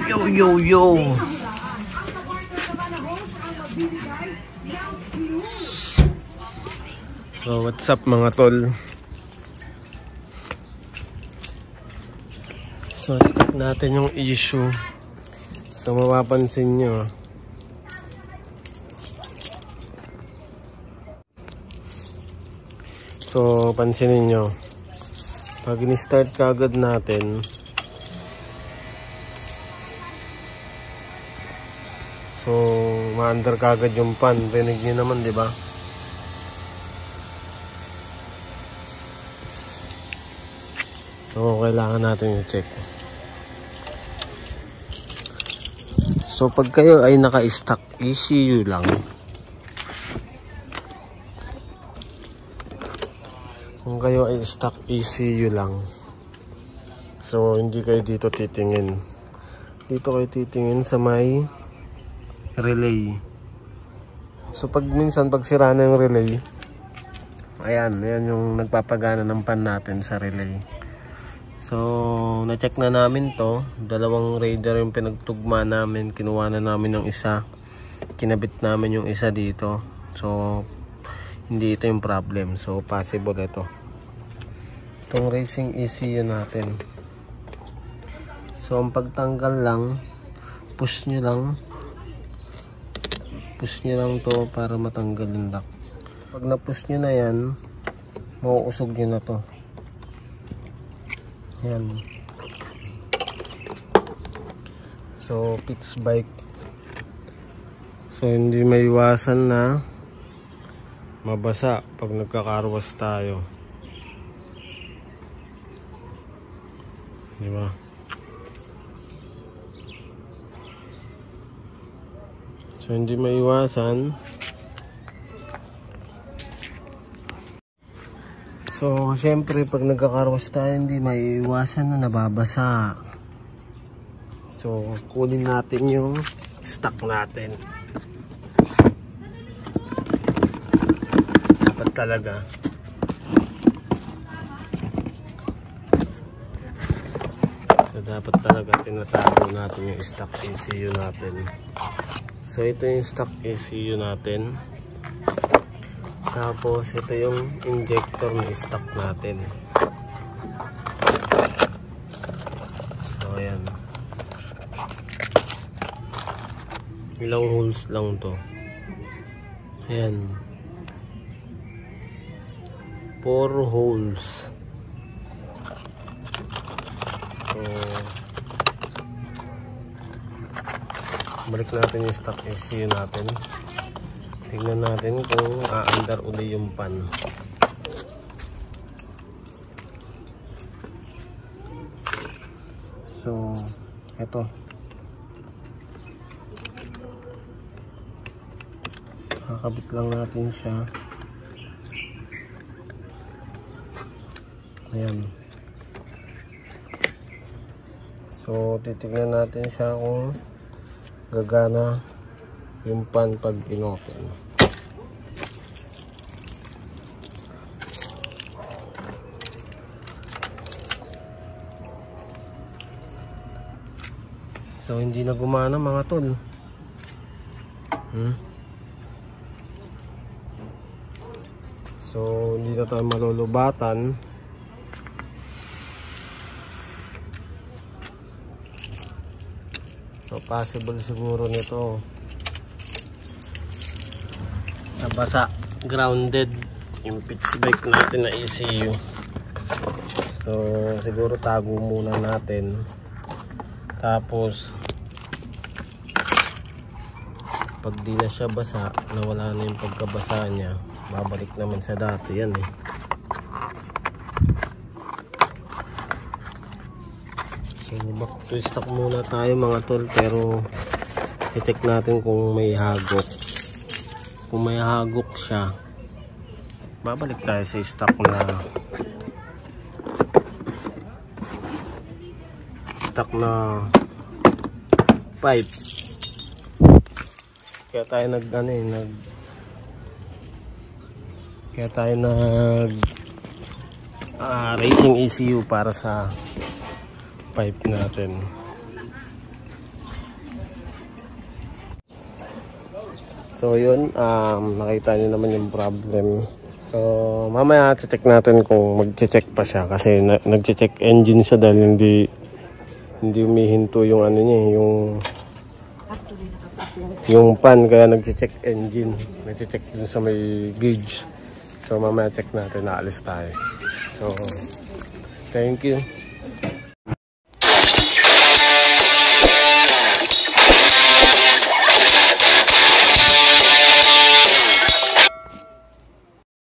Yo, yo, yo. So, what's up mga tol? So, check natin yung issue. So, mapapansin nyo. So, pansinin nyo. Pag in-start kagad natin, so, ma-under kagad yung pan. Rinig nyo naman, di ba? So, kailangan natin i-check. So, pag kayo ay naka-stack, ECU lang. Kung kayo ay stock ECU lang. So, hindi kayo dito titingin. Dito kayo titingin sa may relay. So, pag minsan, pag sira na yung relay, ayan yung nagpapagana ng pan natin sa relay. So, na-check na namin to. Dalawang radar yung pinagtugma namin. Kinuha na namin yung isa. Kinabit namin yung isa dito. So, hindi ito yung problem. So, possible ito. Itong racing ECU natin. So, ang pagtanggal lang, push nyo lang. Push nyo lang to para matanggal yung lock. Pag na-push nyo na yan, mauusog nyo na to. Yan. So, pitch bike. So, hindi maiwasan na mabasa pag nagkakarwas tayo. Diba? So, hindi maiwasan. So, syempre, pag nagkakarwas tayo, hindi maiiwasan na nababasa. So, kunin natin yung stock natin. Dapat talaga. So, dapat talaga tinatago natin yung stock ECU natin. So, ito yung stock ECU natin. Tapos, ito yung injector na stock natin. So, ayan. Ilang holes lang to. Ayan. 4 holes. So, balik natin yung stock ECU natin. Tingnan natin kung aandar uli yung pan. So, eto. Kakabit lang natin siya. Ayan. So, titignan natin siya kung gagana yung pan pag in-open. So, hindi na gumana mga tol. So, hindi na tayo malulubatan. So, possible siguro nito nabasa, grounded yung pitch bike natin na ECU. So, siguro tago muna natin. Tapos, pag di na siya basa, nawala na yung pagkabasa niya, babalik naman sa dati yan eh. So, back to stock muna tayo mga tol, pero i-check natin kung may hagok. Kung may hagok siya, babalik tayo sa stock na pipe. Kaya tayo racing ECU para sa pipe natin. So yun, nakita nyo naman yung problem. So mamaya check natin kung mag-check pa siya kasi nag-check engine siya dahil hindi humihinto yung ano niya, yung pan, kaya nag-check engine. Nag-check dun sa may gauge. So mamaya check natin, naalis tayo. So thank you.